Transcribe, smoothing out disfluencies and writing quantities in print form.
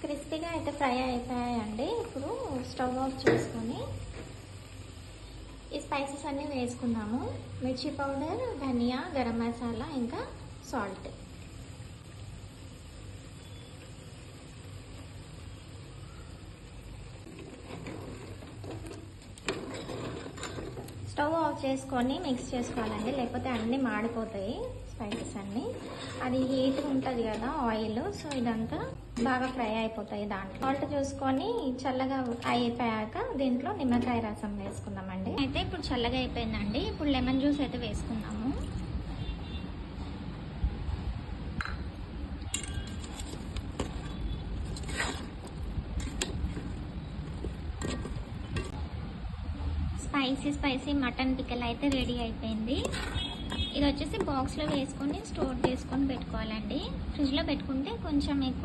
క్రిస్పీగా అయితే ఫ్రై అయిపోయాయండి. ఇప్పుడు స్టవ్ ఆఫ్ చేసుకొని ఈ స్పైసెస్ అన్నీ వేసుకుందాము. మిర్చి పౌడర్, ధనియా, గరం మసాలా, ఇంకా సాల్ట్. స్టవ్ ఆఫ్ చేసుకొని మిక్స్ చేసుకోవాలండి, లేకపోతే అన్నీ మాడిపోతాయి స్పైసెస్ అన్నీ. అది హీట్ ఉంటుంది కదా ఆయిల్, సో ఇదంతా బాగా ఫ్రై అయిపోతాయి దాంట్లో. సాల్ట్ చూసుకొని చల్లగా అయిపోయాక దీంట్లో నిమ్మకాయ రసం వేసుకుందామండి. అయితే ఇప్పుడు చల్లగా అయిపోయిందండి. ఇప్పుడు లెమన్ జ్యూస్ అయితే వేసుకుందాము. స్పైసీ మటన్ పిక్కల్ అయితే రెడీ అయిపోయింది. ఇది వచ్చేసి బాక్స్లో వేసుకొని స్టోర్ చేసుకొని పెట్టుకోవాలండి. ఫ్రిడ్జ్లో పెట్టుకుంటే కొంచెం ఎక్కువ